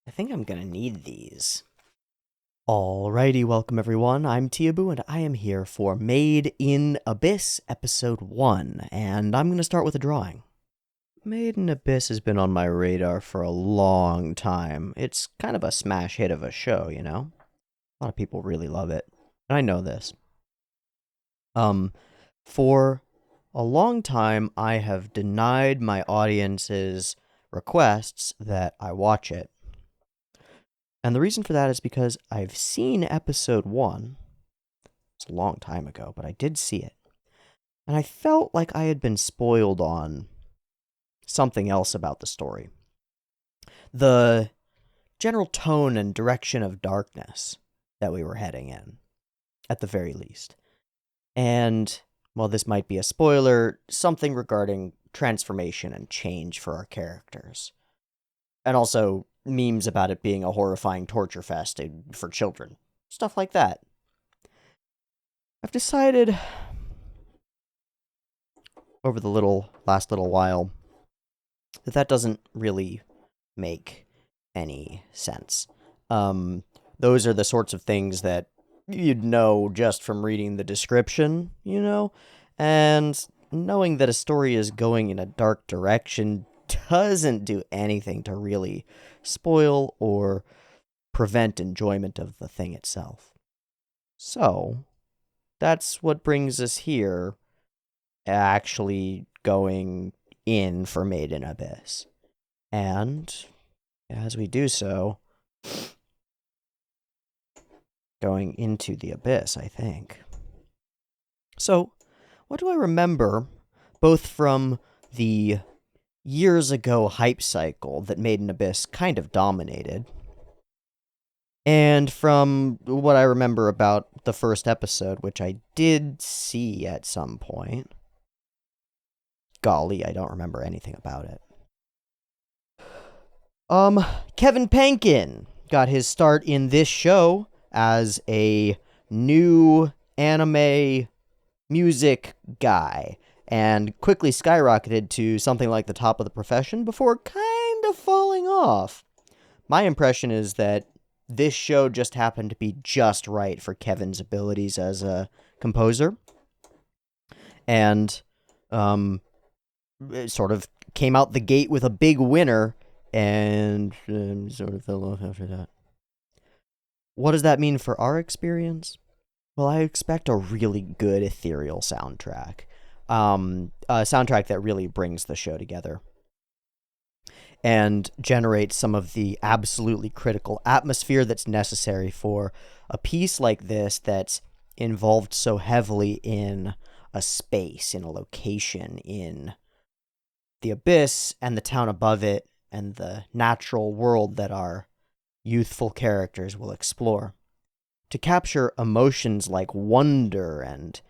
I think I'm gonna need these. Alrighty, welcome everyone. I'm Teeaboo, and I am here for Made in Abyss Episode 1, and I'm gonna start with a drawing. Made in Abyss has been on my radar for a long time. It's kind of a smash hit of a show, you know? A lot of people really love it, and I know this. For a long time, I have denied my audience's requests that I watch it. And the reason for that is because I've seen episode 1. It's a long time ago, but I did see it. And I felt like I had been spoiled on something else about the story. The general tone and direction of darkness that we were heading in, at the very least. And, while this might be a spoiler, something regarding transformation and change for our characters. And also memes about it being a horrifying torture fest for children. Stuff like that. I've decided over the last little while that doesn't really make any sense. Those are the sorts of things that you'd know just from reading the description, you know? And knowing that a story is going in a dark direction doesn't do anything to really spoil or prevent enjoyment of the thing itself. So, that's what brings us here, actually going in for Made in Abyss. And, as we do so, going into the Abyss, I think. So, what do I remember, both from the years ago hype cycle that Made in Abyss kind of dominated, and from what I remember about the first episode, which I did see at some point? Golly, I don't remember anything about it. Kevin Penkin got his start in this show as a new anime music guy, and quickly skyrocketed to something like the top of the profession before kind of falling off. My impression is that this show just happened to be just right for Kevin's abilities as a composer, and it sort of came out the gate with a big winner, and sort of fell off after that. What does that mean for our experience? Well, I expect a really good ethereal soundtrack. A soundtrack that really brings the show together and generates some of the absolutely critical atmosphere that's necessary for a piece like this that's involved so heavily in a space, in a location, in the abyss and the town above it, and the natural world that our youthful characters will explore. To capture emotions like wonder and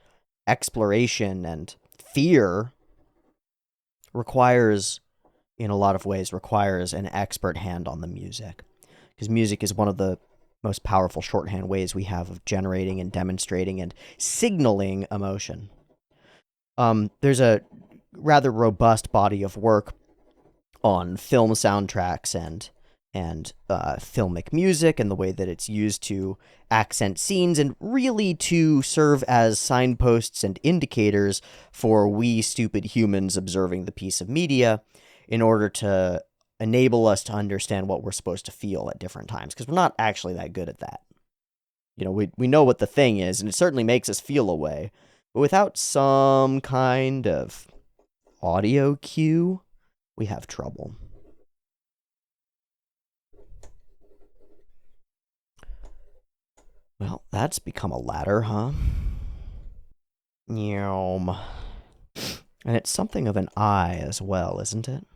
exploration and fear requires, in a lot of ways, requires an expert hand on the music. Because music is one of the most powerful shorthand ways we have of generating and demonstrating and signaling emotion. There's a rather robust body of work on film soundtracks and filmic music and the way that it's used to accent scenes and really to serve as signposts and indicators for we stupid humans observing the piece of media in order to enable us to understand what we're supposed to feel at different times, because we're not actually that good at that. You know, we know what the thing is, and it certainly makes us feel a way, but without some kind of audio cue, we have trouble. Well, that's become a ladder, huh? Yum. And it's something of an eye as well, isn't it?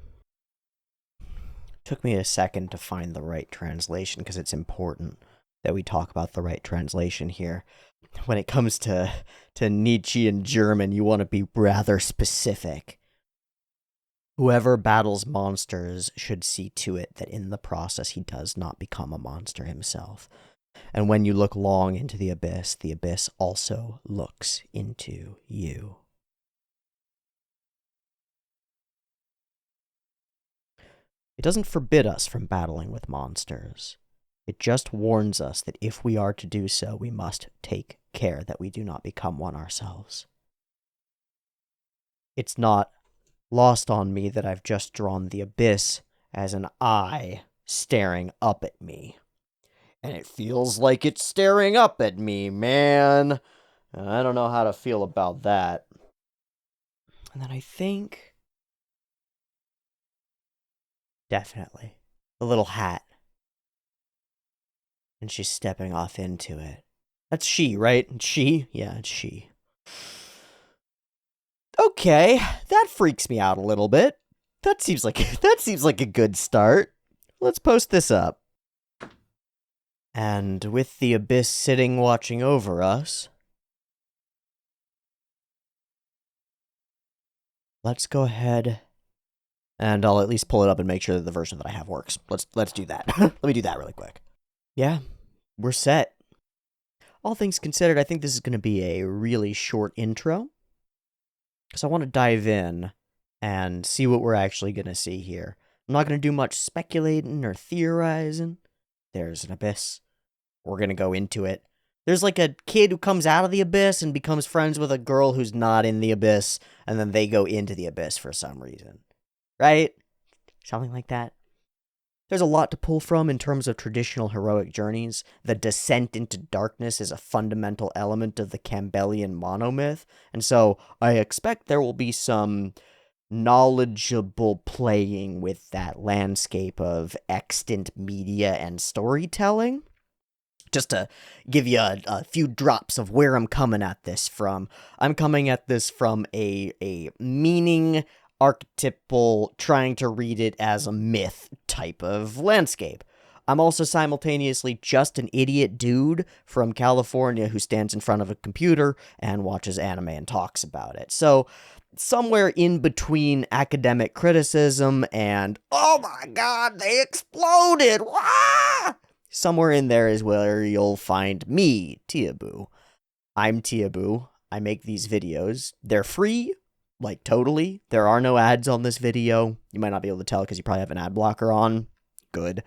Took me a second to find the right translation, because it's important that we talk about the right translation here. When it comes to Nietzschean German, you want to be rather specific. Whoever battles monsters should see to it that in the process he does not become a monster himself. And when you look long into the abyss also looks into you. It doesn't forbid us from battling with monsters. It just warns us that if we are to do so, we must take care that we do not become one ourselves. It's not lost on me that I've just drawn the abyss as an eye staring up at me. And it feels like it's staring up at me, man. I don't know how to feel about that. And then I think... definitely. The little hat. And she's stepping off into it. That's she, right? She? Yeah, it's she. Okay, that freaks me out a little bit. That seems like a good start. Let's post this up. And with the abyss sitting watching over us, let's go ahead and I'll at least pull it up and make sure that the version that I have works. Let's do that. Let me do that really quick. Yeah, we're set. All things considered, I think this is going to be a really short intro, because I want to dive in and see what we're actually going to see here. I'm not going to do much speculating or theorizing. There's an abyss. We're going to go into it. There's like a kid who comes out of the abyss and becomes friends with a girl who's not in the abyss, and then they go into the abyss for some reason. Right? Something like that. There's a lot to pull from in terms of traditional heroic journeys. The descent into darkness is a fundamental element of the Campbellian monomyth, and so I expect there will be some knowledgeable playing with that landscape of extant media and storytelling. Just to give you a few drops of where I'm coming at this from. I'm coming at this from a meaning archetypal, trying to read it as a myth type of landscape. I'm also simultaneously just an idiot dude from California who stands in front of a computer and watches anime and talks about it. So somewhere in between academic criticism and, oh my god, they exploded! Wah! Somewhere in there is where you'll find me, Teeaboo. I'm Teeaboo. I make these videos. They're free. Like, totally. There are no ads on this video. You might not be able to tell because you probably have an ad blocker on. Good.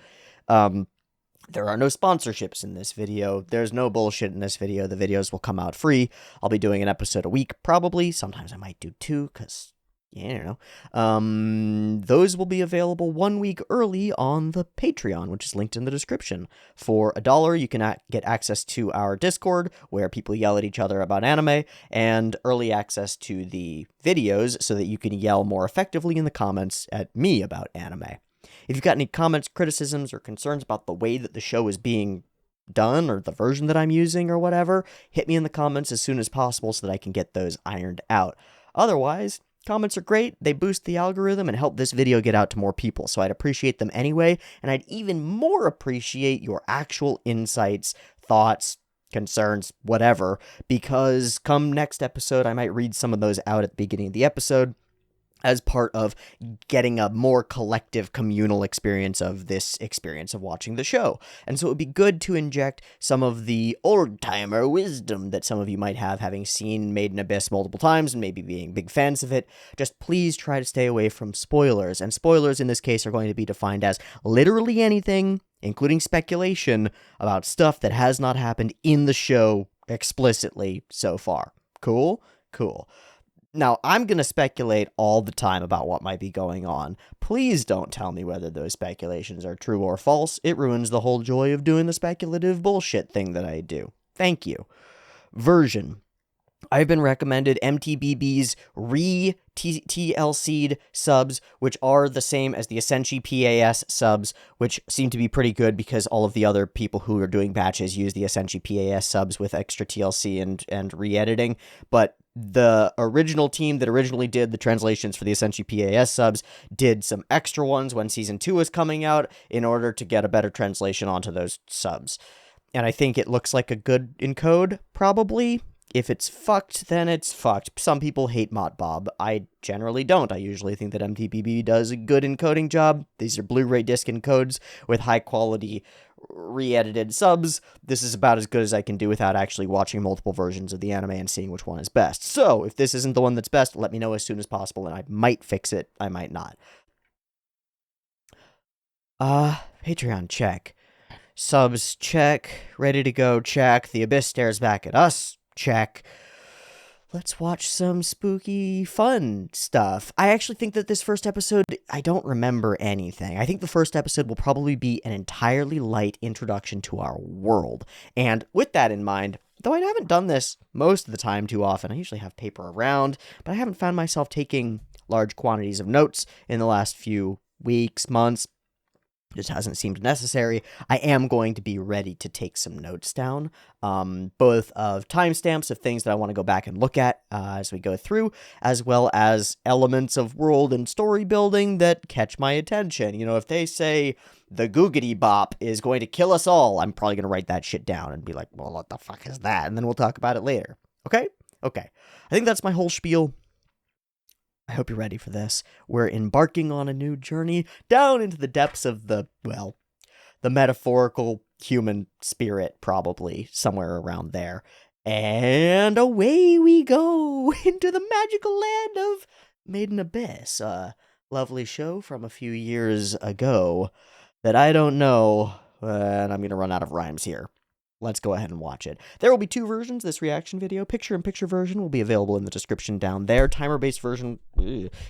There are no sponsorships in this video. There's no bullshit in this video. The videos will come out free. I'll be doing an episode a week, probably. Sometimes I might do two, because, yeah, I don't know. Those will be available 1 week early on the Patreon, which is linked in the description. For $1, you can get access to our Discord, where people yell at each other about anime, and early access to the videos so that you can yell more effectively in the comments at me about anime. If you've got any comments, criticisms, or concerns about the way that the show is being done, or the version that I'm using, or whatever, hit me in the comments as soon as possible so that I can get those ironed out. Otherwise, comments are great, they boost the algorithm and help this video get out to more people, so I'd appreciate them anyway, and I'd even more appreciate your actual insights, thoughts, concerns, whatever, because come next episode, I might read some of those out at the beginning of the episode as part of getting a more collective communal experience of this experience of watching the show. And so it would be good to inject some of the old-timer wisdom that some of you might have, having seen Made in Abyss multiple times and maybe being big fans of it. Just please try to stay away from spoilers. And spoilers in this case are going to be defined as literally anything, including speculation, about stuff that has not happened in the show explicitly so far. Cool? Cool. Now, I'm going to speculate all the time about what might be going on. Please don't tell me whether those speculations are true or false. It ruins the whole joy of doing the speculative bullshit thing that I do. Thank you. Version. I've been recommended MTBB's TLC'd subs, which are the same as the Essentially PAS subs, which seem to be pretty good because all of the other people who are doing batches use the Essentially PAS subs with extra TLC and re-editing, but the original team that originally did the translations for the Essentially PAS subs did some extra ones when Season 2 was coming out in order to get a better translation onto those subs. And I think it looks like a good encode, probably. If it's fucked, then it's fucked. Some people hate MotBob. I generally don't. I usually think that MTBB does a good encoding job. These are Blu-ray disc encodes with high-quality re-edited subs. This is about as good as I can do without actually watching multiple versions of the anime and seeing which one is best. So, if this isn't the one that's best, let me know as soon as possible, and I might fix it. I might not. Patreon check. Subs check. Ready to go check. The Abyss stares back at us check. Let's watch some spooky, fun stuff. I actually think that this first episode, I don't remember anything. I think the first episode will probably be an entirely light introduction to our world. And with that in mind, though I haven't done this most of the time too often, I usually have paper around, but I haven't found myself taking large quantities of notes in the last few weeks, months. Just hasn't seemed necessary. I am going to be ready to take some notes down, both of timestamps of things that I want to go back and look at as we go through, as well as elements of world and story building that catch my attention. You know, if they say the Googity Bop is going to kill us all, I'm probably going to write that shit down and be like, well, what the fuck is that? And then we'll talk about it later. Okay? Okay. I think that's my whole spiel. I hope you're ready for this. We're embarking on a new journey down into the depths of the metaphorical human spirit, probably, somewhere around there. And away we go into the magical land of Maiden Abyss, a lovely show from a few years ago that I don't know, and I'm going to run out of rhymes here. Let's go ahead and watch it. There will be two versions, this reaction video. Picture-in-picture version will be available in the description down there. Timer-based version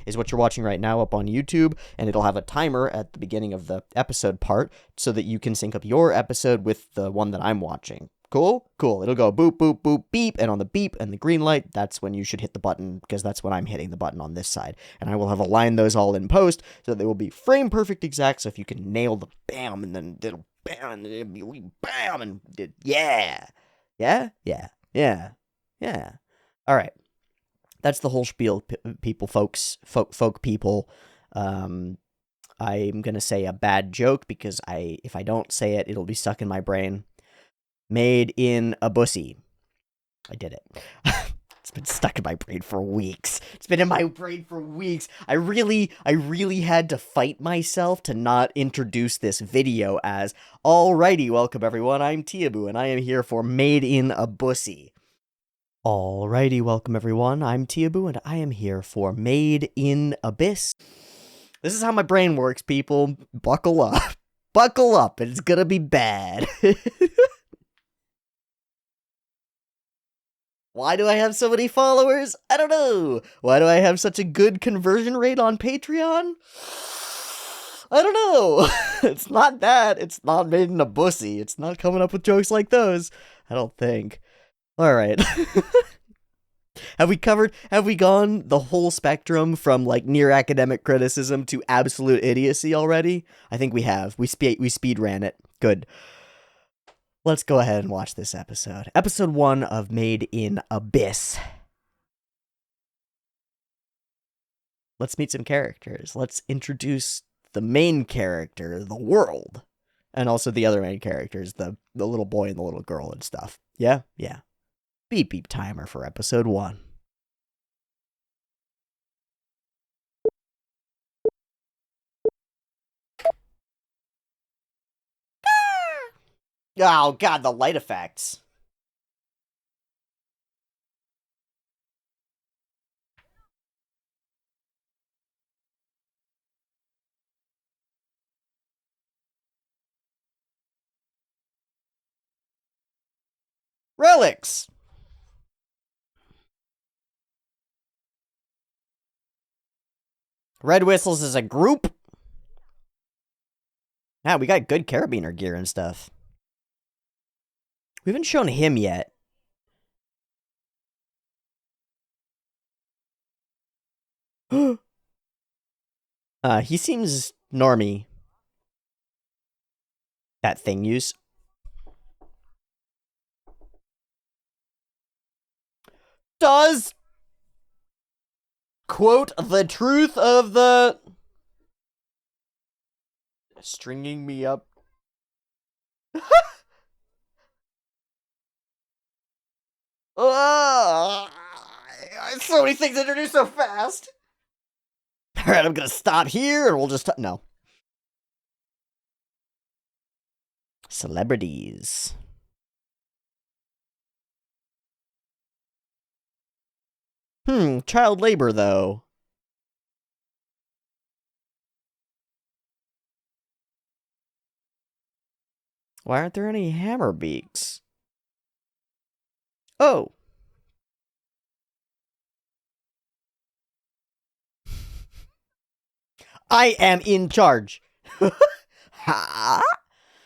is what you're watching right now up on YouTube, and it'll have a timer at the beginning of the episode part so that you can sync up your episode with the one that I'm watching. Cool? Cool. It'll go boop, boop, boop, beep, and on the beep and the green light, that's when you should hit the button, because that's when I'm hitting the button on this side. And I will have aligned those all in post so that they will be frame perfect exact, so if you can nail the bam, and then it'll bam, and it'll be bam, and yeah. Yeah? Yeah. Yeah. Yeah. All right. That's the whole spiel, people, folks, folk people. I'm going to say a bad joke, because if I don't say it, it'll be stuck in my brain. Made in a bussy. I did it. It's been stuck in my brain for weeks. It's been in my brain for weeks. I really had to fight myself to not introduce this video as, alrighty, welcome everyone, I'm Teeaboo, and I am here for Made in a Bussy. Alrighty, welcome everyone, I'm Teeaboo, and I am here for Made in Abyss. This is how my brain works, people. Buckle up. Buckle up, it's gonna be bad. Why do I have so many followers? I don't know. Why do I have such a good conversion rate on Patreon? I don't know. It's not that. It's not Made in a Bussy. It's not coming up with jokes like those. I don't think. All right. Have we gone the whole spectrum from like near academic criticism to absolute idiocy already? I think we have. We speed ran it. Good. Let's go ahead and watch this episode. Episode 1 of Made in Abyss. Let's meet some characters. Let's introduce the main character, the world, and also the other main characters, the little boy and the little girl and stuff. Yeah? Yeah. Beep beep timer for episode 1. Oh, God, the light effects. Relics! Red Whistles is a group? Yeah, we got good carabiner gear and stuff. We haven't shown him yet. He seems normy. That thing use. Does quote the truth of the stringing me up. So many things introduced so fast. All right, I'm gonna stop here, and we'll just no. Celebrities. Child labor though. Why aren't there any hammer beaks? Oh. I am in charge. Ha!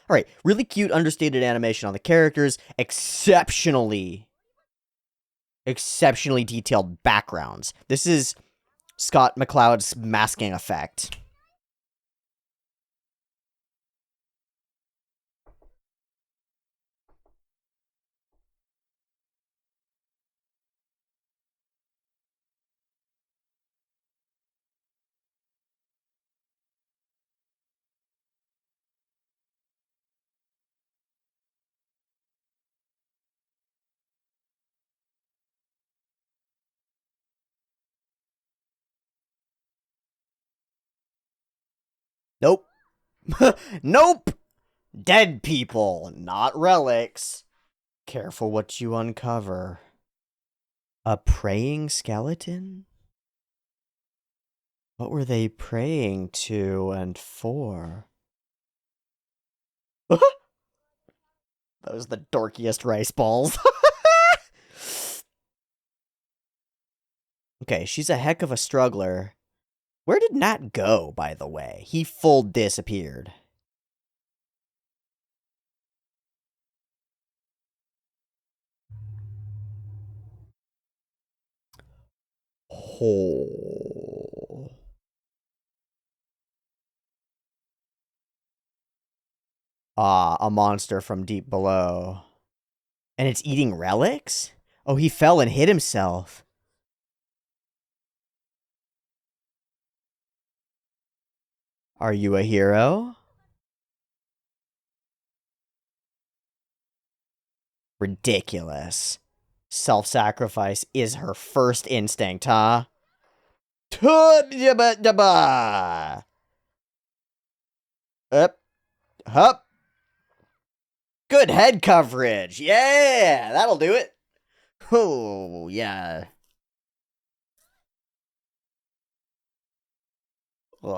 All right, really cute understated animation on the characters, exceptionally detailed backgrounds. This is Scott McCloud's masking effect. Nope. Nope. Dead people, not relics. Careful what you uncover. A praying skeleton? What were they praying to and for? That was the dorkiest rice balls. Okay, she's a heck of a struggler. Where did Nat go, by the way? He full disappeared. Oh. Ah, a monster from deep below. And it's eating relics? Oh, he fell and hit himself. Are you a hero? Ridiculous. Self-sacrifice is her first instinct, huh? Up, up. Good head coverage. Yeah, that'll do it. Oh, yeah. Oh,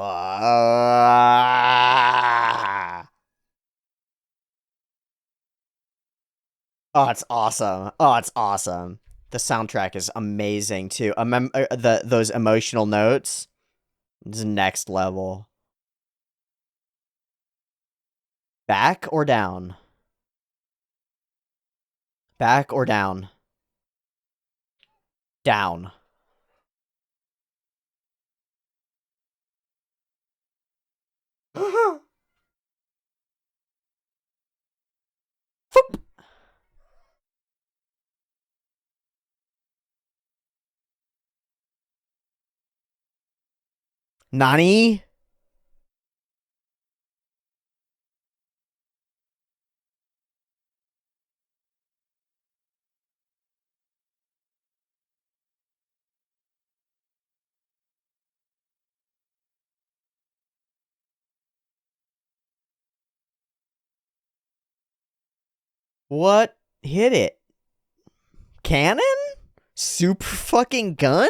it's awesome. Oh, it's awesome. The soundtrack is amazing too. Those emotional notes is next level. Back or down? Back or down? Down. Nani? What hit it? Cannon? Super fucking gun?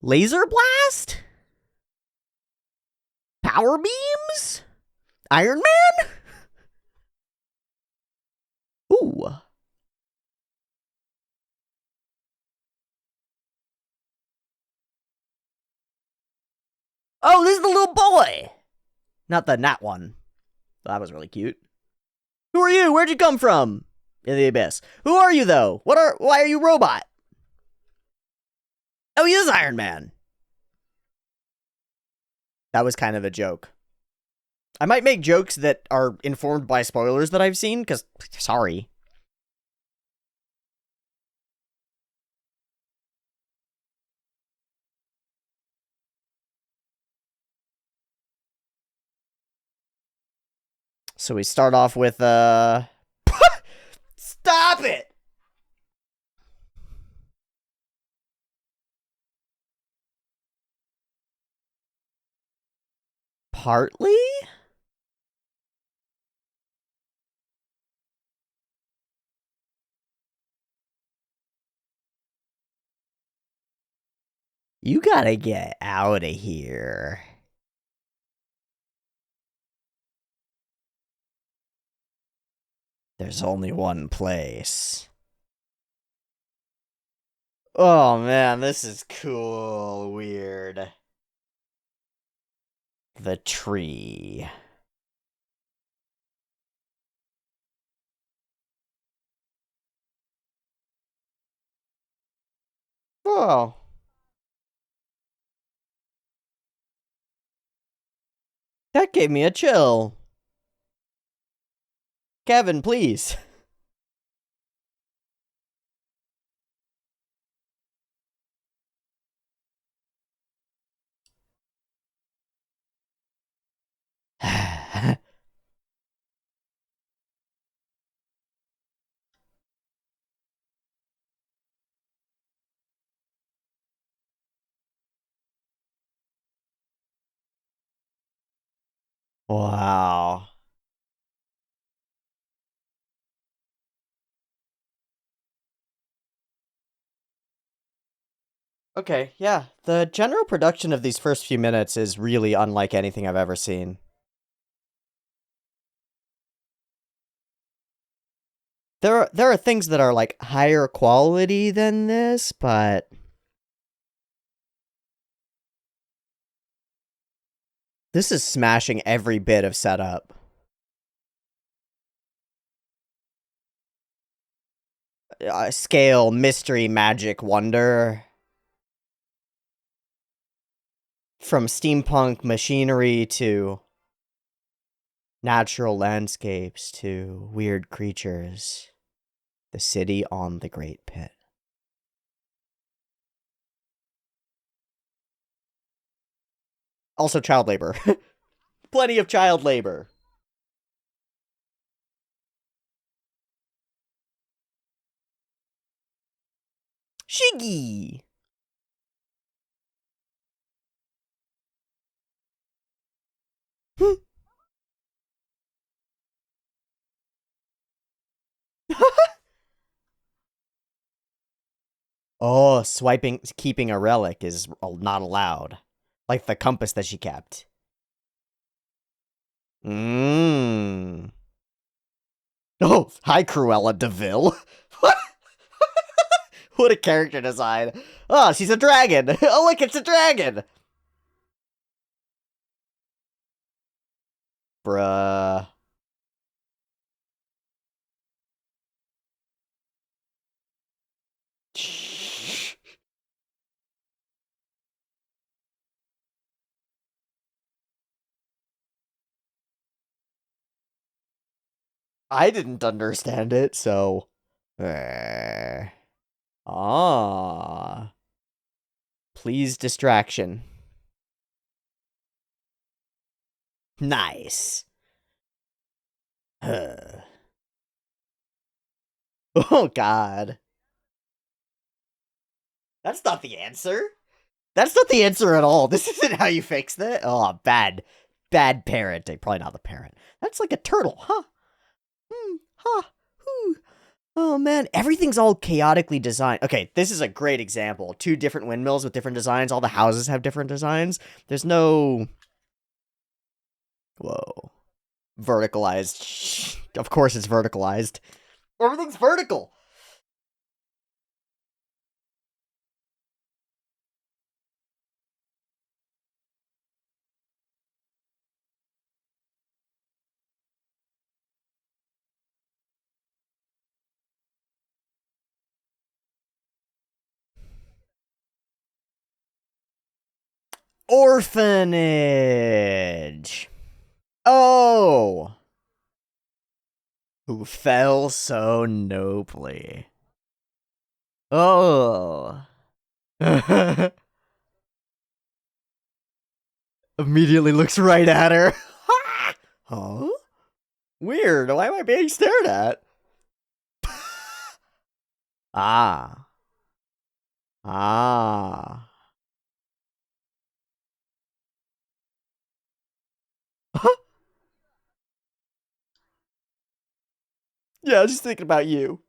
Laser blast? Power beams? Iron Man? Ooh. Oh, this is the little boy. Not the Nat one. That was really cute. Who are you? Where'd you come from? In the abyss. Who are you, though? Why are you robot? Oh, he is Iron Man. That was kind of a joke. I might make jokes that are informed by spoilers that I've seen, because, sorry. So we start off with, Stop it! Partly? You gotta get out of here. There's only one place. Oh man, this is cool. Weird. The tree. Oh. That gave me a chill. Kevin, please. Wow. Okay, yeah. The general production of these first few minutes is really unlike anything I've ever seen. There are things that are like higher quality than this, but this is smashing every bit of setup. Scale, mystery, magic, wonder. From steampunk machinery to natural landscapes to weird creatures. The city on the Great Pit. Also child labor. Plenty of child labor. Shiggy! Oh, keeping a relic is not allowed. Like the compass that she kept. Mmm. Oh, hi, Cruella DeVille. What? What a character design. Oh, she's a dragon. Oh, look, it's a dragon. Bruh. I didn't understand it, so... Ah. Please distraction. Nice. Oh, God. That's not the answer. That's not the answer at all. This isn't how you fix that. Oh, bad. Bad parenting. Probably not the parent. That's like a turtle, huh? Huh. Whew. Oh, man. Everything's all chaotically designed. Okay, this is a great example. Two different windmills with different designs. All the houses have different designs. There's no... Whoa. Verticalized. Of course it's verticalized. Everything's vertical. Orphanage. Oh. Who fell so nobly. Oh. Immediately looks right at her. Huh? Weird. Why am I being stared at? Ah. Ah. Yeah, I was just thinking about you.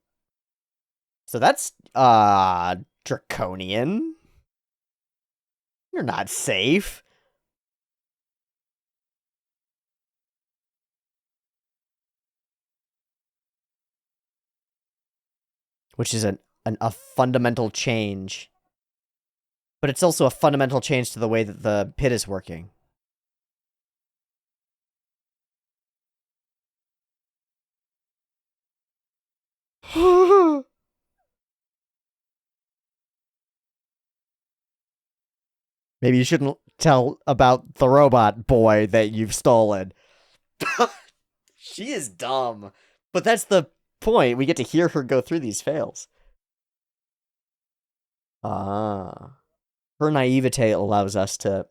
So that's, draconian. You're not safe. which is a fundamental change. But it's also a fundamental change to the way that the pit is working. Maybe you shouldn't tell about the robot boy that you've stolen. She is dumb. But that's the point. We get to hear her go through these fails. Ah. Her naivete allows us to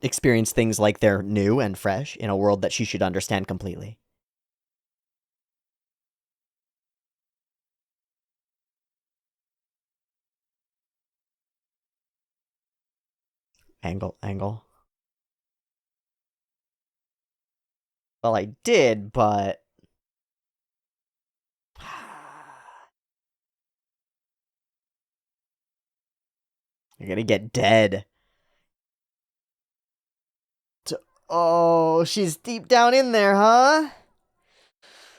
experience things like they're new and fresh in a world that she should understand completely. Angle. Well, I did, but... You're gonna get dead. Oh, she's deep down in there, huh?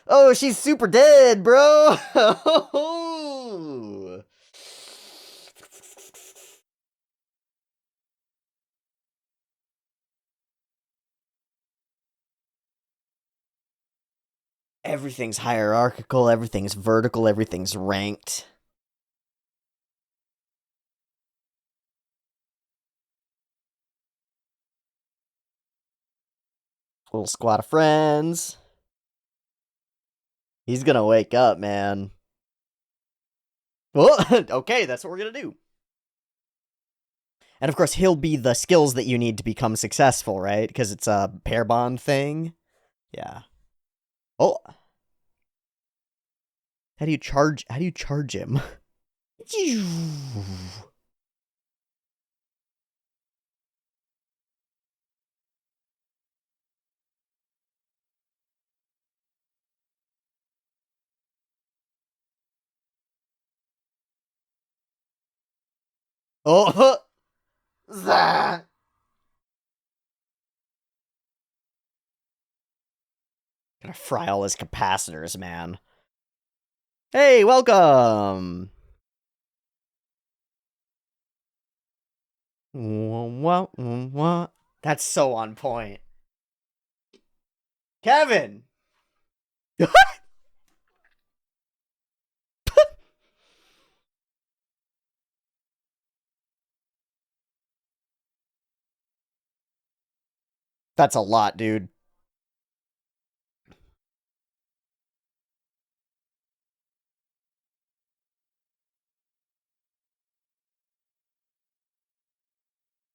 Oh, she's super dead, bro! Everything's hierarchical, everything's vertical, everything's ranked. Little squad of friends. He's gonna wake up, man. Well, okay, that's what we're gonna do. And of course, he'll be the skills that you need to become successful, right? Because it's a pair bond thing. Yeah. Oh. How do you charge him? Oh. Zah. Gonna fry all his capacitors, man. Hey, welcome! What? That's so on point. Kevin! That's a lot, dude.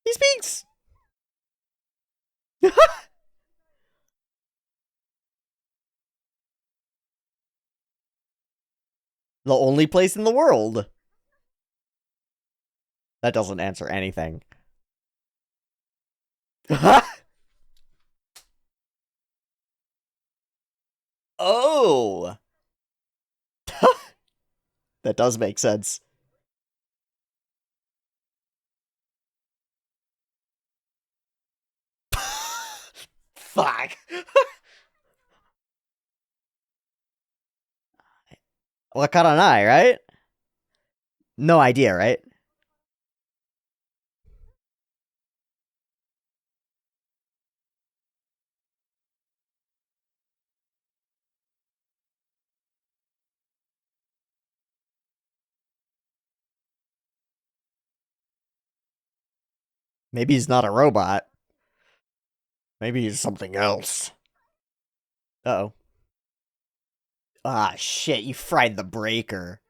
He speaks! The only place in the world. That doesn't answer anything. Oh! That does make sense. Fuck. What caught an eye, right? No idea, right? Maybe he's not a robot. Maybe he's something else. Uh-oh. Ah, shit, you fried the breaker.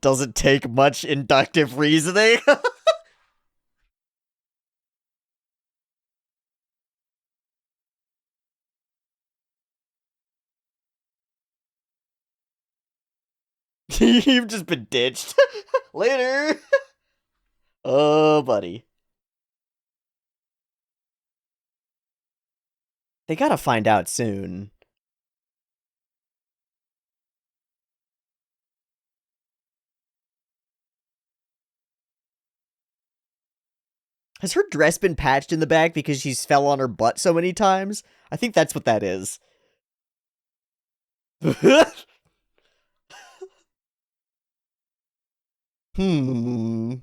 Doesn't take much inductive reasoning. You've just been ditched. Later. Oh, buddy. They gotta find out soon. Has her dress been patched in the back because she's fell on her butt so many times? I think that's what that is. Hmm.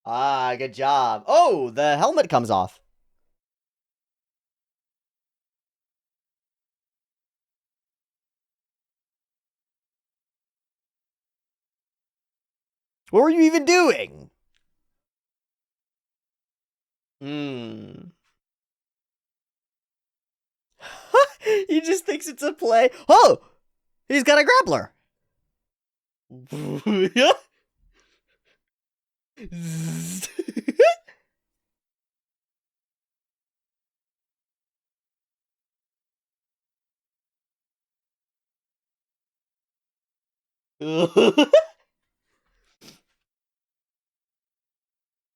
Ah, good job. Oh, the helmet comes off. What were you even doing? Hmm. He just thinks it's a play. Oh! He's got a grappler.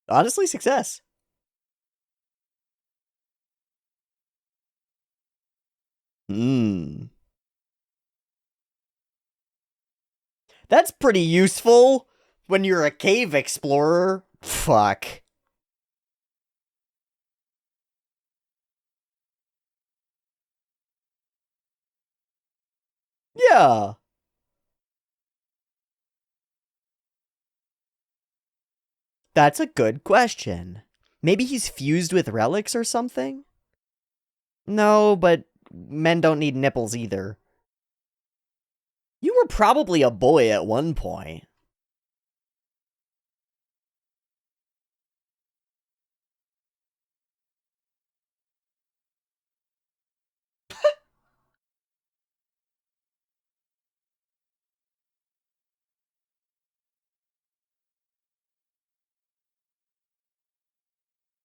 Honestly, success. Hmm. That's pretty useful when you're a cave explorer. Fuck. Yeah. That's a good question. Maybe he's fused with relics or something? No, but men don't need nipples either. You were probably a boy at one point.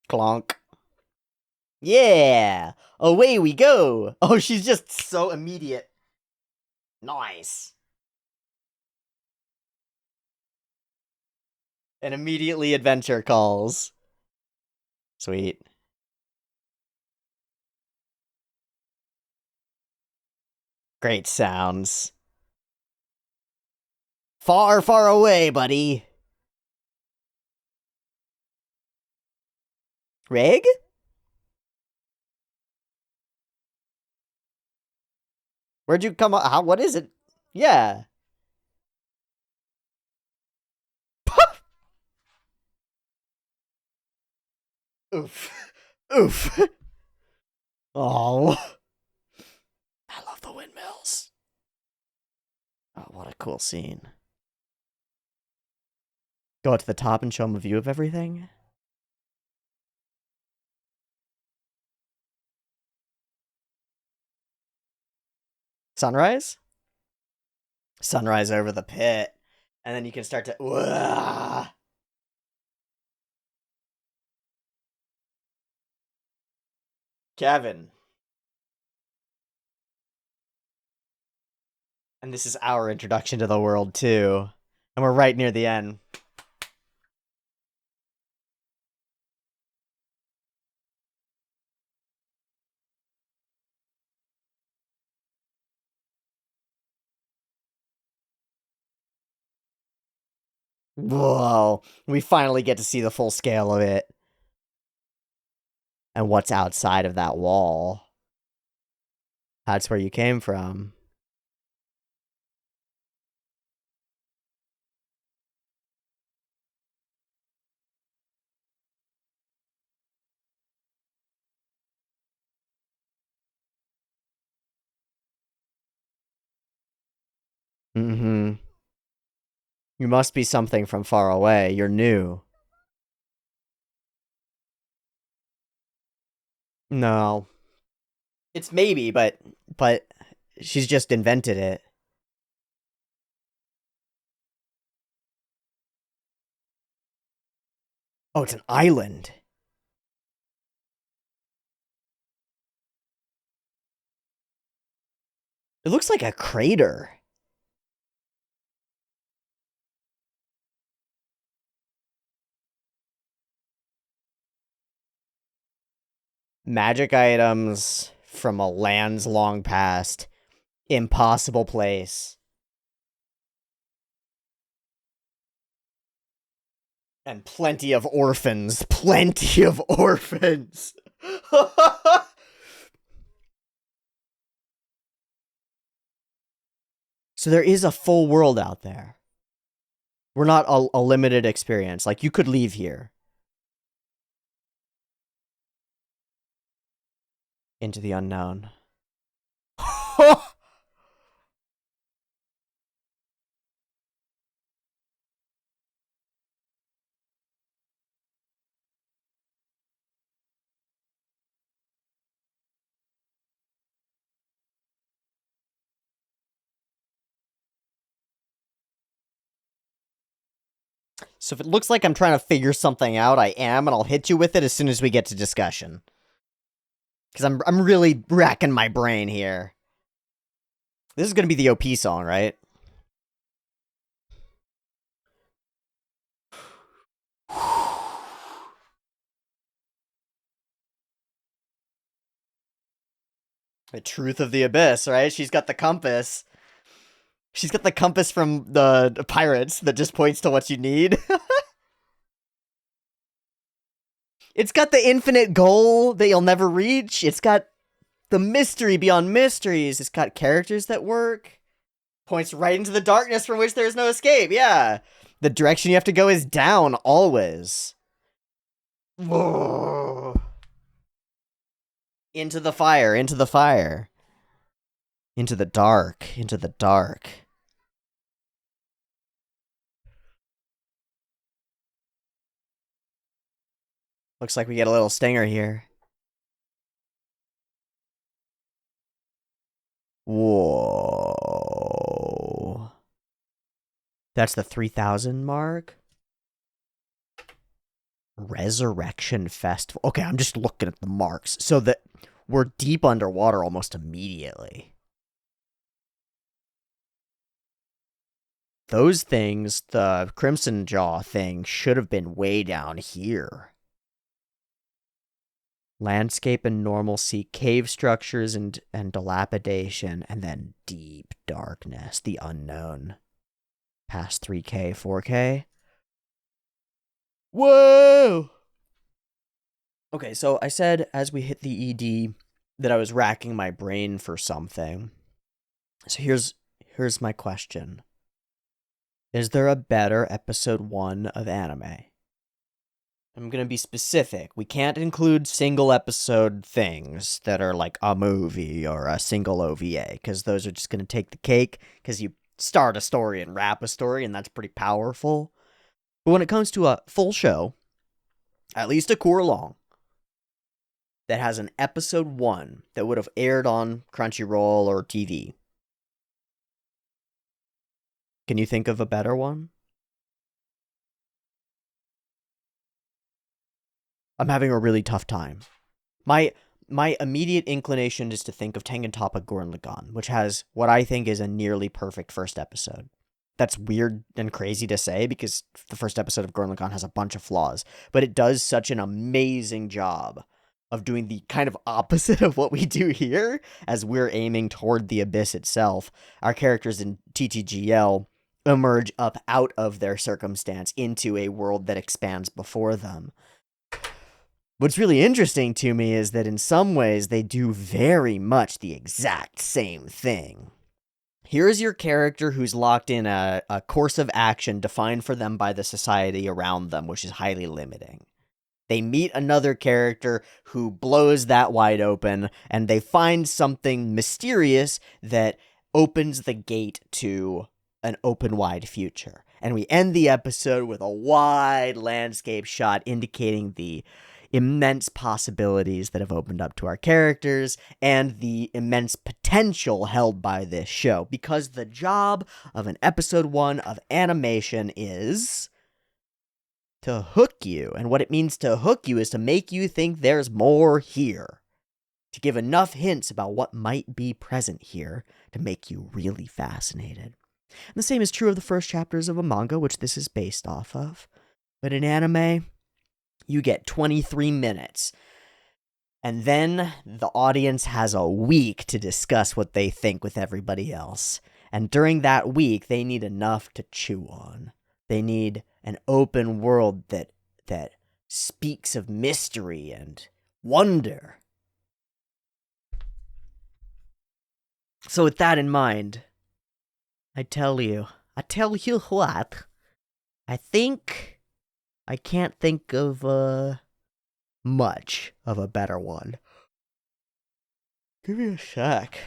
Clonk. Yeah! Away we go! Oh, she's just so immediate. Nice. And immediately adventure calls. Sweet. Great sounds. Far, far away, buddy. Rig? Where'd you come up? How? What is it? Yeah. Oof. Oof. Oh. I love the windmills. Oh, what a cool scene. Go up to the top and show him a view of everything. Sunrise? Sunrise over the pit. And then you can start to. Uah! Kevin. And this is our introduction to the world, too. And we're right near the end. Whoa. We finally get to see the full scale of it. And what's outside of that wall. That's where you came from. Mm-hmm. You must be something from far away. You're new. No. It's maybe, but she's just invented it. Oh, it's an island. It looks like a crater. Magic items from a land's long past. Impossible place. And plenty of orphans. Plenty of orphans. So there is a full world out there. We're not a limited experience. Like, you could leave here. Into the unknown. So if it looks like I'm trying to figure something out, I am, and I'll hit you with it as soon as we get to discussion. Because I'm really racking my brain here. This is going to be the OP song, right? The truth of the abyss, right? She's got the compass. She's got the compass from the pirates that just points to what you need. It's got the infinite goal that you'll never reach. It's got the mystery beyond mysteries. It's got characters that work. Points right into the darkness from which there's no escape. Yeah. The direction you have to go is down, always. Whoa. Into the fire, into the fire. Into the dark, into the dark. Looks like we get a little stinger here. Whoa. That's the 3,000 mark? Resurrection Festival. Okay, I'm just looking at the marks. So that we're deep underwater almost immediately. Those things, the Crimson Jaw thing, should have been way down here. Landscape and normalcy, cave structures and dilapidation, and then deep darkness, the unknown. Past 3K, 4K. Whoa! Okay, so I said as we hit the ED that I was racking my brain for something. So here's my question. Is there a better episode 1 of anime? I'm going to be specific. We can't include single episode things that are like a movie or a single OVA, because those are just going to take the cake, because you start a story and wrap a story, and that's pretty powerful. But when it comes to a full show, at least a core long, that has an episode 1 that would have aired on Crunchyroll or TV, can you think of a better one? I'm having a really tough time. My immediate inclination is to think of Tengen Toppa Gurren Lagann, which has what I think is a nearly perfect first episode. That's weird and crazy to say because the first episode of Gurren Lagann has a bunch of flaws, but it does such an amazing job of doing the kind of opposite of what we do here as we're aiming toward the abyss itself. Our characters in TTGL emerge up out of their circumstance into a world that expands before them. What's really interesting to me is that in some ways they do very much the exact same thing. Here's your character who's locked in a course of action defined for them by the society around them, which is highly limiting. They meet another character who blows that wide open, and they find something mysterious that opens the gate to an open wide future. And we end the episode with a wide landscape shot indicating the immense possibilities that have opened up to our characters and the immense potential held by this show. Because the job of an episode 1 of animation is to hook you. And what it means to hook you is to make you think there's more here. To give enough hints about what might be present here to make you really fascinated. And the same is true of the first chapters of a manga, which this is based off of. But in anime, you get 23 minutes. And then the audience has a week to discuss what they think with everybody else. And during that week, they need enough to chew on. They need an open world that speaks of mystery and wonder. So with that in mind, I tell you what, I think I can't think of much of a better one. Give me a sec.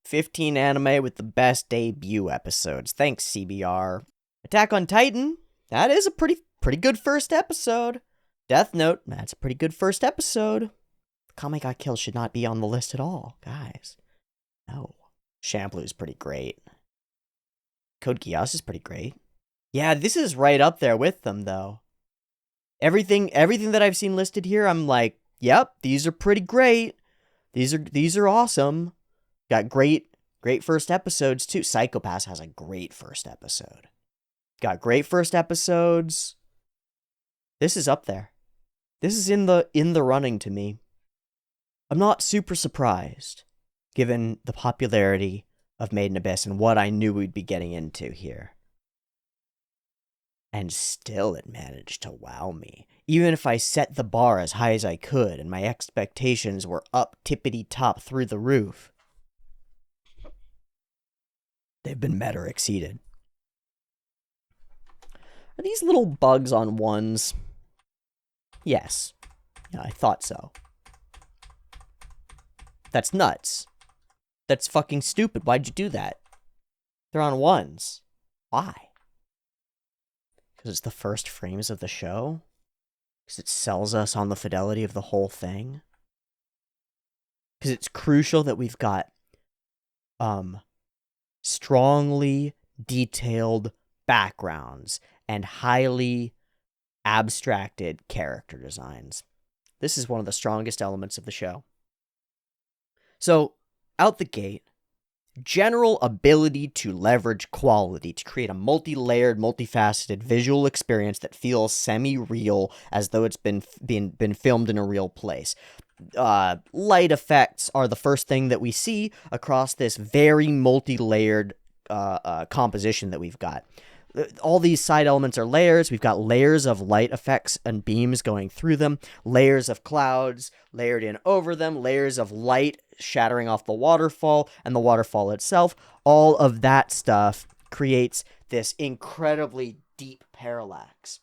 15 anime with the best debut episodes. Thanks, CBR. Attack on Titan, that is a pretty good first episode. Death Note, that's a pretty good first episode. Kame Got Killed should not be on the list at all, guys. No. Shampoo's pretty great. Code Geass is pretty great. Yeah, this is right up there with them, though. Everything that I've seen listed here, I'm like, yep, these are pretty great. These are awesome. Got great first episodes, too. Psycho-Pass has a great first episode. Got great first episodes. This is up there. This is in the running to me. I'm not super surprised, given the popularity of Made in Abyss and what I knew we'd be getting into here. And still it managed to wow me. Even if I set the bar as high as I could and my expectations were up tippity-top through the roof, they've been met or exceeded. Are these little bugs on ones? Yes. Yeah, I thought so. That's nuts. That's fucking stupid. Why'd you do that? They're on ones. Why? Because it's the first frames of the show? Because it sells us on the fidelity of the whole thing? Because it's crucial that we've got strongly detailed backgrounds and highly abstracted character designs. This is one of the strongest elements of the show. So, out the gate, general ability to leverage quality to create a multi-layered, multifaceted visual experience that feels semi-real, as though it's been filmed in a real place. Light effects are the first thing that we see across this very multi-layered composition that we've got. All these side elements are layers. We've got layers of light effects and beams going through them, layers of clouds layered in over them, layers of light shattering off the waterfall and the waterfall itself. All of that stuff creates this incredibly deep parallax.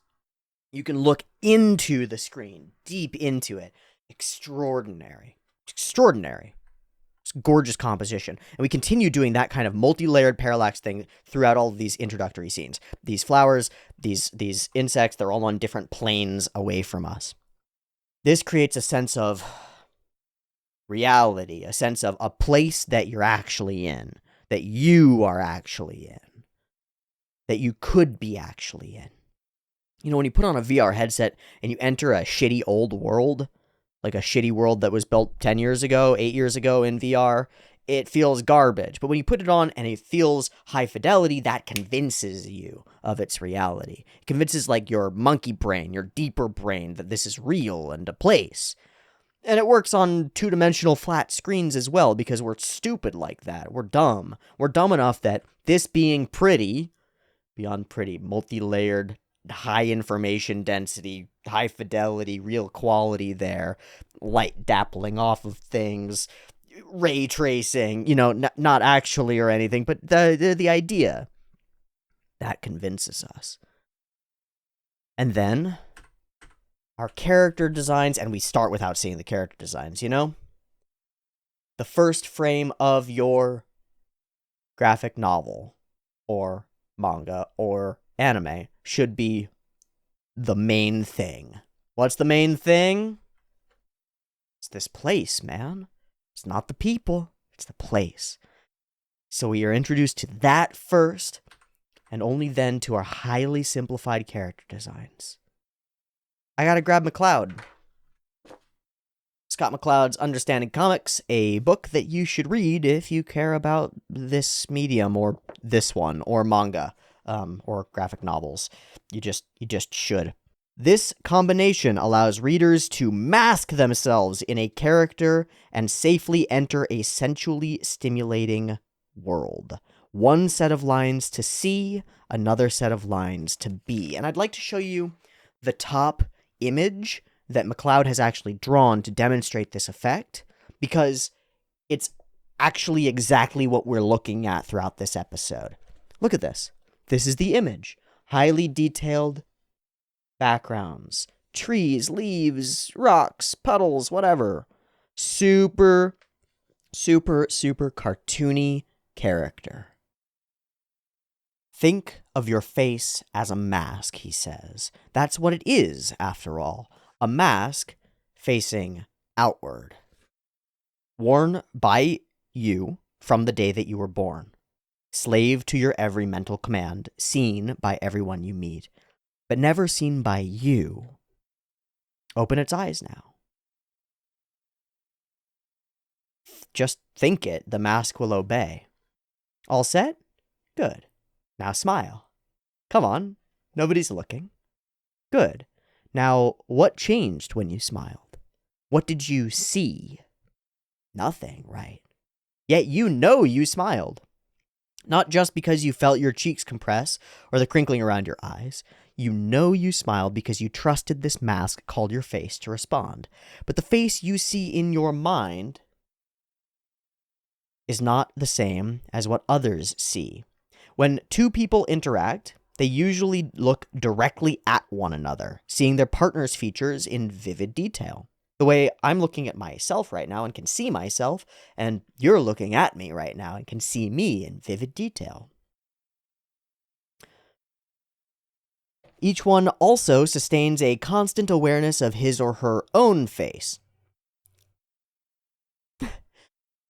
You can look into the screen, deep into it. Extraordinary. It's gorgeous composition. And we continue doing that kind of multi-layered parallax thing throughout all of these introductory scenes. These flowers, these insects, they're all on different planes away from us. This creates a sense of reality, a sense of a place that you're actually in, that you are actually in, that you could be actually in. You know, when you put on a VR headset and you enter a shitty old world, like a shitty world that was built 10 years ago, 8 years ago in VR, it feels garbage. But when you put it on and it feels high fidelity, that convinces you of its reality. It convinces like your monkey brain, your deeper brain, that this is real and a place. And it works on two-dimensional flat screens as well, because we're stupid like that. We're dumb. We're dumb enough that this being pretty, beyond pretty, multi-layered, high information density, high fidelity, real quality there, light dappling off of things, ray tracing, you know, not actually or anything, but the idea, that convinces us. And then our character designs, and we start without seeing the character designs, you know? The first frame of your graphic novel or manga or anime should be the main thing. What's the main thing? It's this place, man. It's not the people, it's the place. So we are introduced to that first, and only then to our highly simplified character designs. I gotta grab McCloud. Scott McCloud's Understanding Comics, a book that you should read if you care about this medium, or this one, or manga, or graphic novels. You just should. This combination allows readers to mask themselves in a character and safely enter a sensually stimulating world. One set of lines to see, another set of lines to be. And I'd like to show you the top image that MacLeod has actually drawn to demonstrate this effect, because it's actually exactly what we're looking at throughout this episode. Look at this. This is the image. Highly detailed backgrounds. Trees, leaves, rocks, puddles, whatever. Super, super, super cartoony character. Think of your face as a mask, he says. That's what it is, after all. A mask facing outward. Worn by you from the day that you were born. Slave to your every mental command, seen by everyone you meet, but never seen by you. Open its eyes now. Just think it, the mask will obey. All set? Good. Now smile. Come on, nobody's looking. Good. Now, what changed when you smiled? What did you see? Nothing, right? Yet you know you smiled. Not just because you felt your cheeks compress or the crinkling around your eyes. You know you smiled because you trusted this mask called your face to respond. But the face you see in your mind is not the same as what others see. When two people interact, they usually look directly at one another, seeing their partner's features in vivid detail. The way I'm looking at myself right now and can see myself, and you're looking at me right now and can see me in vivid detail. Each one also sustains a constant awareness of his or her own face.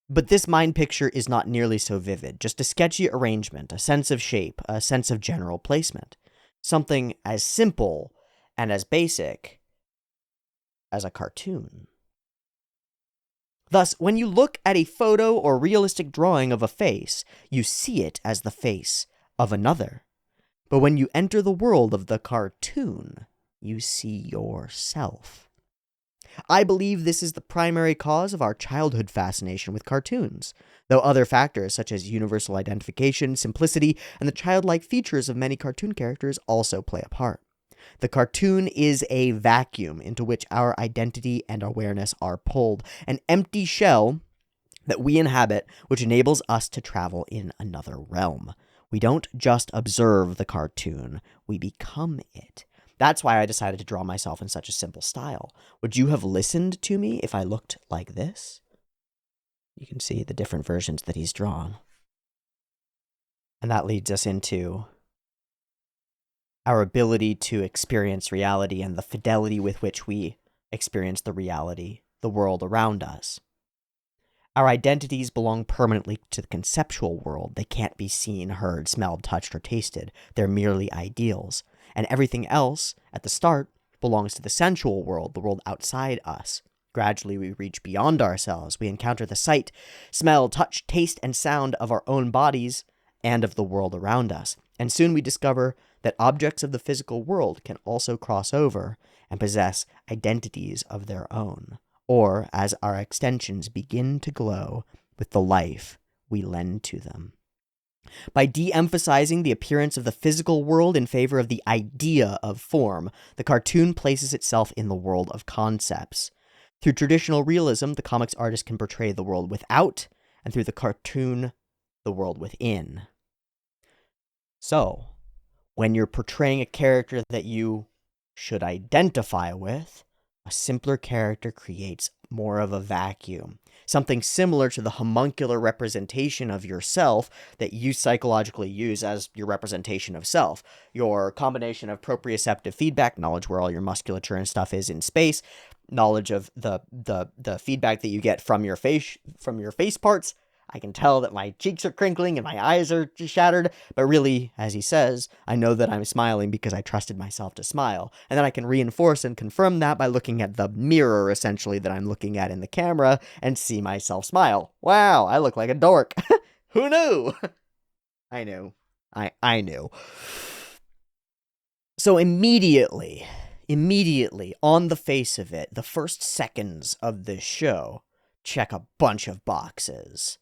But this mind picture is not nearly so vivid, just a sketchy arrangement, a sense of shape, a sense of general placement. Something as simple and as basic as a cartoon. Thus, when you look at a photo or realistic drawing of a face, you see it as the face of another. But when you enter the world of the cartoon, you see yourself. I believe this is the primary cause of our childhood fascination with cartoons, though other factors such as universal identification, simplicity, and the childlike features of many cartoon characters also play a part. The cartoon is a vacuum into which our identity and awareness are pulled, an empty shell that we inhabit, which enables us to travel in another realm. We don't just observe the cartoon, we become it. That's why I decided to draw myself in such a simple style. Would you have listened to me if I looked like this? You can see the different versions that he's drawn. And that leads us into our ability to experience reality and the fidelity with which we experience the reality, the world around us. Our identities belong permanently to the conceptual world. They can't be seen, heard, smelled, touched, or tasted. They're merely ideals. And everything else, at the start, belongs to the sensual world, the world outside us. Gradually, we reach beyond ourselves. We encounter the sight, smell, touch, taste, and sound of our own bodies and of the world around us. And soon we discover that objects of the physical world can also cross over and possess identities of their own, or as our extensions begin to glow with the life we lend to them. By de-emphasizing the appearance of the physical world in favor of the idea of form, the cartoon places itself in the world of concepts. Through traditional realism, the comics artist can portray the world without, and through the cartoon, the world within. So, when you're portraying a character that you should identify with, a simpler character creates more of a vacuum. Something similar to the homuncular representation of yourself that you psychologically use as your representation of self. Your combination of proprioceptive feedback, knowledge where all your musculature and stuff is in space, knowledge of the feedback that you get from your face parts. I can tell that my cheeks are crinkling and my eyes are shattered, but really, as he says, I know that I'm smiling because I trusted myself to smile. And then I can reinforce and confirm that by looking at the mirror, essentially, that I'm looking at in the camera and see myself smile. Wow, I look like a dork. Who knew? I knew. I knew. So immediately, immediately, on the face of it, the first seconds of this show check a bunch of boxes.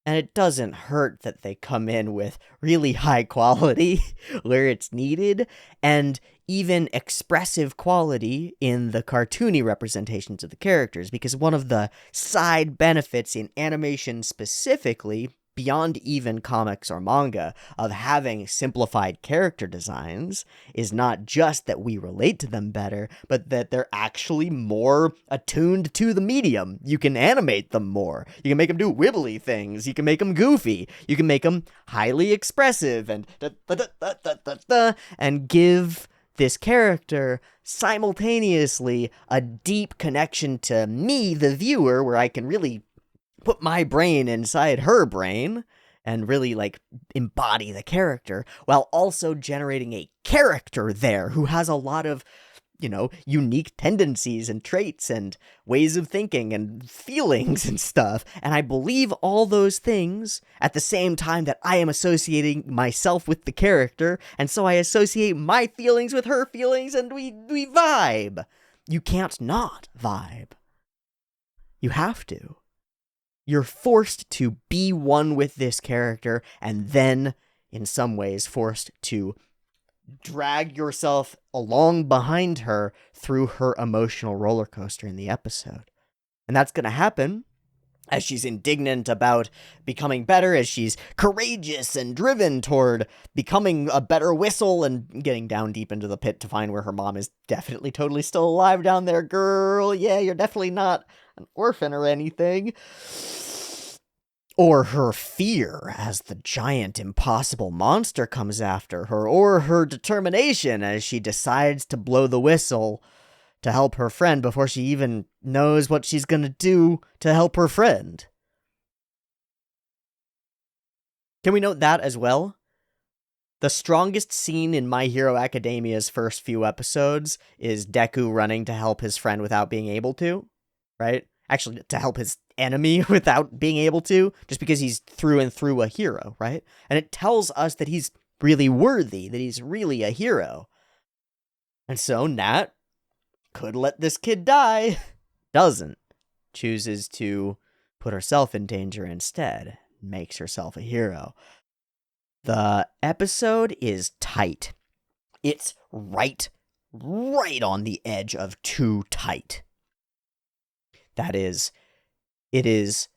And it doesn't hurt that they come in with really high quality where it's needed, and even expressive quality in the cartoony representations of the characters, because one of the side benefits in animation specifically, beyond even comics or manga, of having simplified character designs is not just that we relate to them better, but that they're actually more attuned to the medium. You can animate them more. You can make them do wibbly things. You can make them goofy. You can make them highly expressive and and give this character simultaneously a deep connection to me, the viewer, where I can really put my brain inside her brain and really, like, embody the character, while also generating a character there who has a lot of, you know, unique tendencies and traits and ways of thinking and feelings and stuff. And I believe all those things at the same time that I am associating myself with the character, and so I associate my feelings with her feelings, and we vibe. You can't not vibe. You have to. You're forced to be one with this character, and then, in some ways, forced to drag yourself along behind her through her emotional roller coaster in the episode. And that's going to happen as she's indignant about becoming better, as she's courageous and driven toward becoming a better whistle and getting down deep into the pit to find where her mom is definitely totally still alive down there. Girl, yeah, you're definitely not an orphan or anything. Or her fear as the giant impossible monster comes after her, or her determination as she decides to blow the whistle to help her friend before she even knows what she's gonna do to help her friend. Can we note that as well? The strongest scene in My Hero Academia's first few episodes is Deku running to help his friend without being able to, right? Actually, to help his enemy without being able to, just because he's through and through a hero, right? And it tells us that he's really worthy, that he's really a hero. And so Nat could let this kid die, doesn't. Chooses to put herself in danger instead, makes herself a hero. The episode is tight. It's right on the edge of too tight. That is, it is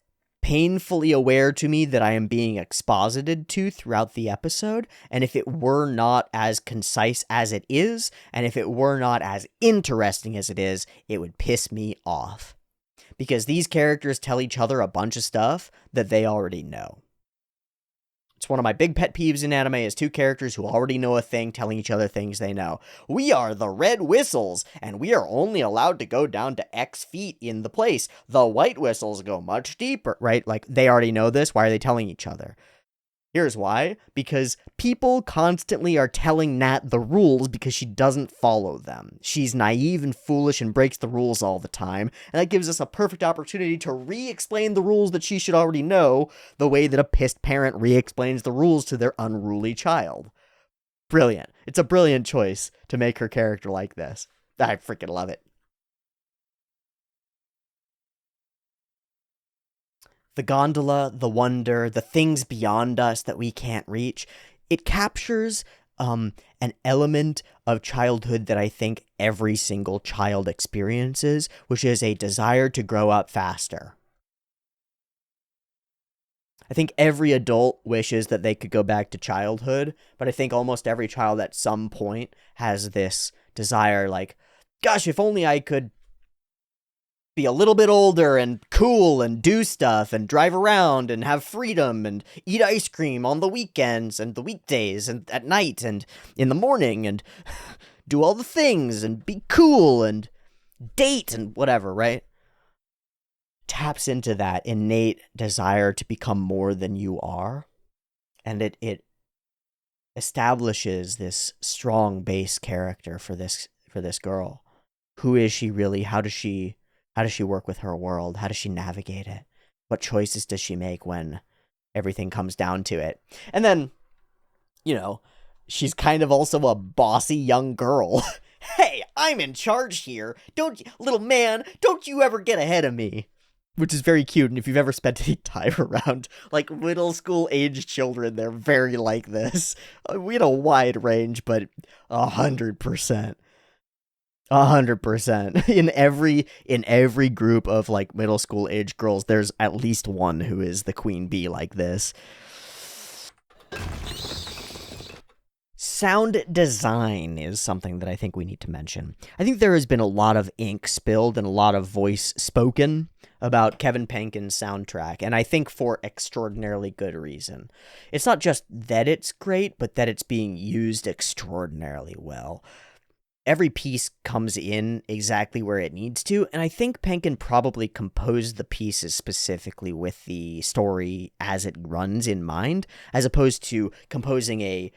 painfully aware to me that I am being exposited to throughout the episode, and if it were not as concise as it is, and if it were not as interesting as it is, it would piss me off. Because these characters tell each other a bunch of stuff that they already know. It's one of my big pet peeves in anime is two characters who already know a thing telling each other things they know. We are the red whistles, and we are only allowed to go down to X feet in the place. The white whistles go much deeper, right? Like, they already know this. Why are they telling each other? Here's why. Because people constantly are telling Nat the rules because she doesn't follow them. She's naive and foolish and breaks the rules all the time, and that gives us a perfect opportunity to re-explain the rules that she should already know, the way that a pissed parent re-explains the rules to their unruly child. Brilliant. It's a brilliant choice to make her character like this. I freaking love it. The gondola, the wonder, the things beyond us that we can't reach, it captures an element of childhood that I think every single child experiences, which is a desire to grow up faster. I think every adult wishes that they could go back to childhood, but I think almost every child at some point has this desire, like, gosh, if only I could be a little bit older and cool and do stuff and drive around and have freedom and eat ice cream on the weekends and the weekdays and at night and in the morning and do all the things and be cool and date and whatever, right? Taps into that innate desire to become more than you are, and it establishes this strong base character for this girl. Who is she really? How does she work with her world? How does she navigate it? What choices does she make when everything comes down to it? And then, you know, she's kind of also a bossy young girl Hey, I'm in charge here. Little man, don't you ever get ahead of me. Which is very cute, and if you've ever spent any time around, like, middle school age children, they're very like this. We had a wide range, but 100%. 100%. In every group of, like, middle school age girls, there's at least one who is the queen bee like this. Sound design is something that I think we need to mention. I think there has been a lot of ink spilled and a lot of voice spoken about Kevin Penkin's soundtrack, and I think for extraordinarily good reason. It's not just that it's great, but that it's being used extraordinarily well. Every piece comes in exactly where it needs to, and I think Penkin probably composed the pieces specifically with the story as it runs in mind, as opposed to composing a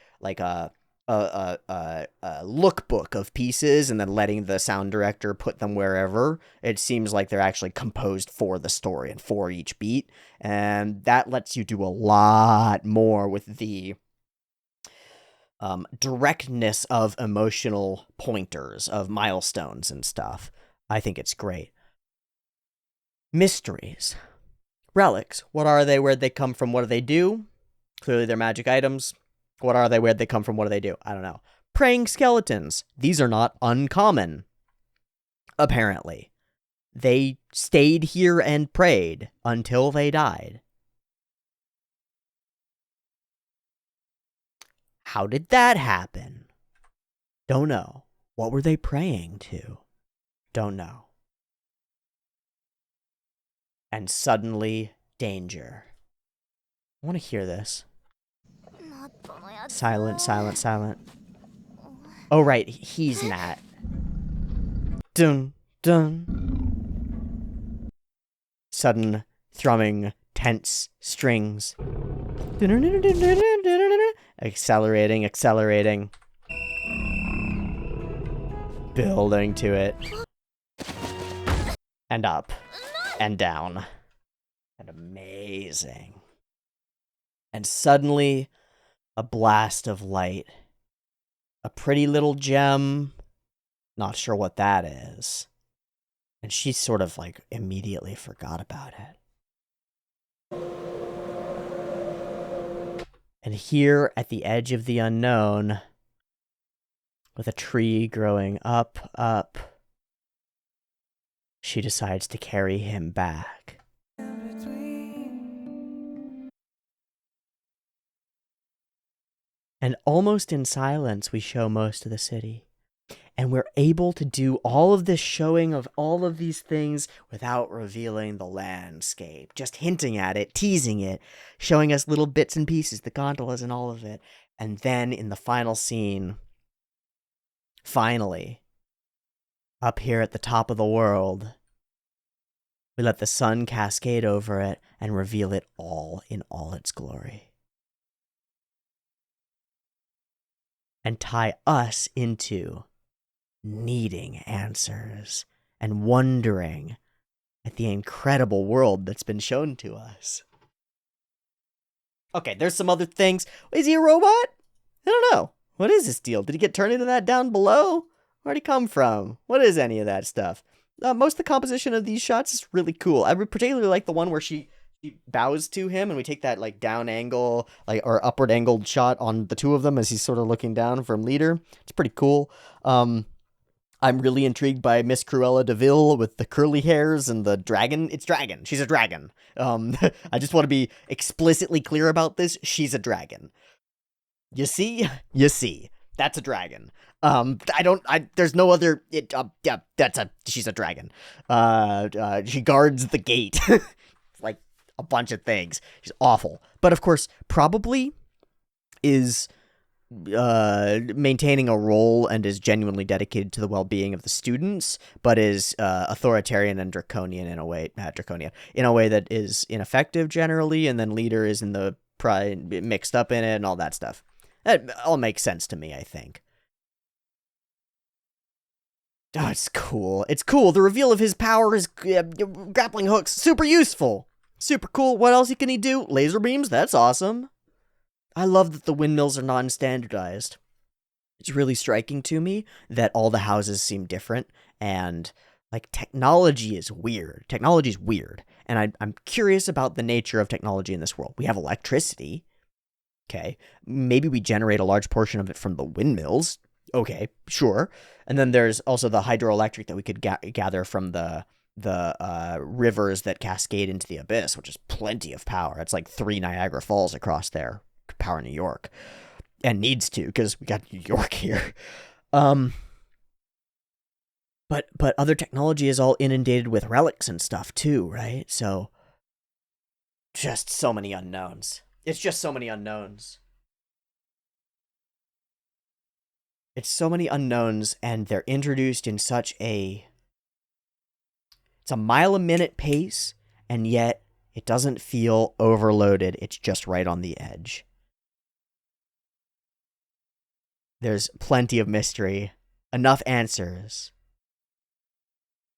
lookbook of pieces and then letting the sound director put them wherever. It seems like they're actually composed for the story and for each beat, and that lets you do a lot more with the directness of emotional pointers, of milestones and stuff. I think it's great. Mysteries. Relics. What are they? Where'd they come from? What do they do? Clearly they're magic items. What are they? Where'd they come from? What do they do? I don't know. Praying skeletons. These are not uncommon. Apparently. They stayed here and prayed until they died. How did that happen? Don't know. What were they praying to? Don't know. And suddenly, danger. I want to hear this. Silent, silent, silent. Oh, right. He's Nat. Dun, dun. Sudden, thrumming, tense strings. Accelerating, accelerating. Building to it. And up. And down. And amazing. And suddenly, a blast of light. A pretty little gem. Not sure what that is. And she sort of, like, immediately forgot about it. And here, at the edge of the unknown, with a tree growing up, she decides to carry him back. And almost in silence, we show most of the city. And we're able to do all of this showing of all of these things without revealing the landscape. Just hinting at it, teasing it, showing us little bits and pieces, the gondolas and all of it. And then in the final scene, finally, up here at the top of the world, we let the sun cascade over it and reveal it all in all its glory. And tie us into needing answers and wondering at the incredible world that's been shown to us. Okay, there's some other things. Is he a robot? I don't know. What is this deal? Did he get turned into that down below? Where'd he come from? What is any of that stuff? Most of the composition of these shots is really cool. I particularly like the one where she bows to him and we take that like down angle, like, or upward angled shot on the two of them as he's sort of looking down from leader. It's pretty cool. I'm really intrigued by Miss Cruella DeVille with the curly hairs and the dragon. It's dragon. She's a dragon. I just want to be explicitly clear about this. She's a dragon. You see? You see. That's a dragon. There's no other, she's a dragon. She guards the gate. Like a bunch of things. She's awful. But of course, probably is maintaining a role and is genuinely dedicated to the well-being of the students, but is authoritarian and draconian in a way, in a way that is ineffective generally, and then leader is in the pride mixed up in it and all that stuff. That all makes sense to me, I think. Oh, it's cool. It's cool. The reveal of his power is grappling hooks. Super useful. Super cool. What else can he do? Laser beams? That's awesome. I love that the windmills are non-standardized. It's really striking to me that all the houses seem different, and like technology is weird. Technology is weird. And I'm curious about the nature of technology in this world. We have electricity. Okay. Maybe we generate a large portion of it from the windmills. Okay, sure. And then there's also the hydroelectric that we could gather from the rivers that cascade into the abyss, which is plenty of power. It's like 3 Niagara Falls across there, power New York, and needs to because we got New York here. Um, but other technology is all inundated with relics and stuff too, right? So just so many unknowns. It's just so many unknowns. It's so many unknowns, and they're introduced in such a it's a mile a minute pace, and yet it doesn't feel overloaded. It's just right on the edge. There's plenty of mystery, enough answers.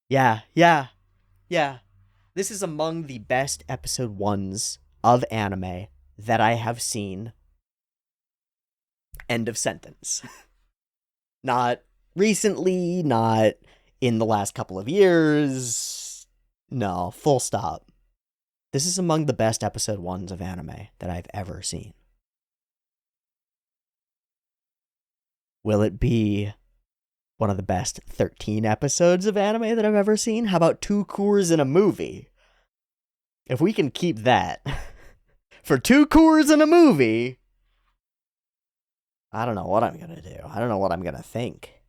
Yeah, yeah, yeah. This is among the best episode 1s of anime that I have seen. End of sentence. Not recently, not in the last couple of years. No, full stop. This is among the best episode 1s of anime that I've ever seen. Will it be one of the best 13 episodes of anime that I've ever seen? How about 2 cours in a movie? If we can keep that for 2 cours in a movie, I don't know what I'm going to do. I don't know what I'm going to think.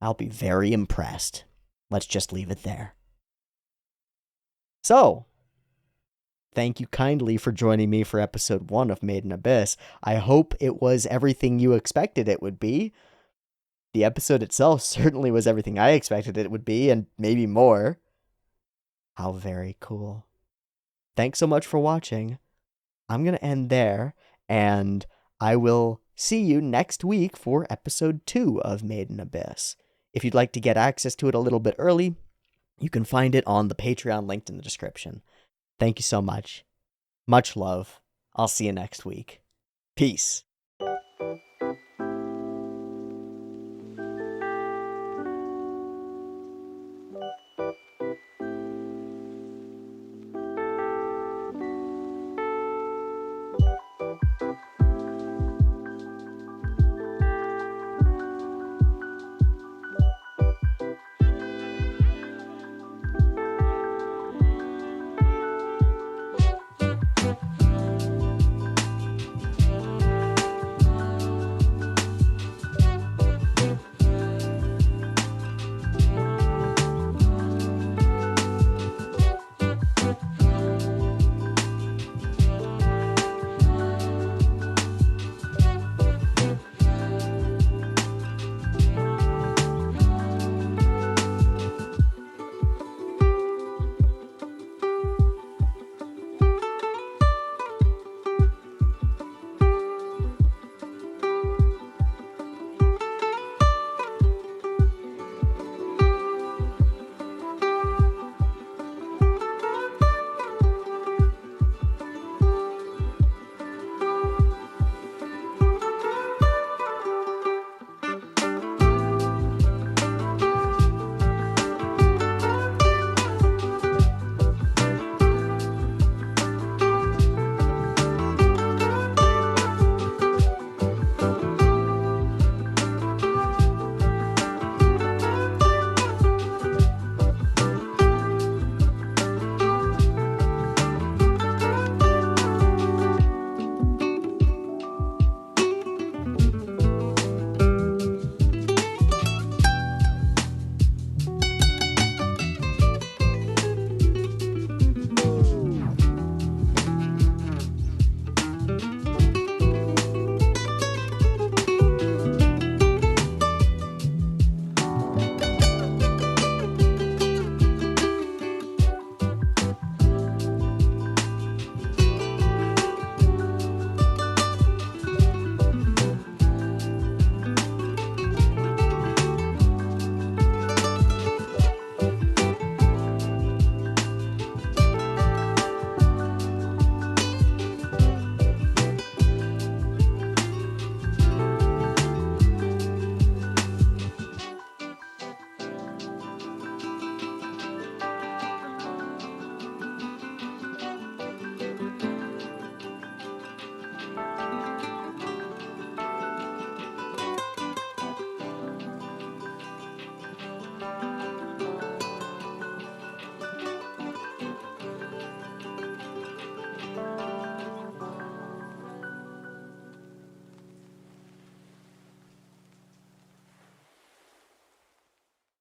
I'll be very impressed. Let's just leave it there. So, thank you kindly for joining me for episode 1 of Made in Abyss. I hope it was everything you expected it would be. The episode itself certainly was everything I expected it would be, and maybe more. How very cool. Thanks so much for watching. I'm going to end there, and I will see you next week for episode 2 of Made in Abyss. If you'd like to get access to it a little bit early, you can find it on the Patreon linked in the description. Thank you so much. Much love. I'll see you next week. Peace.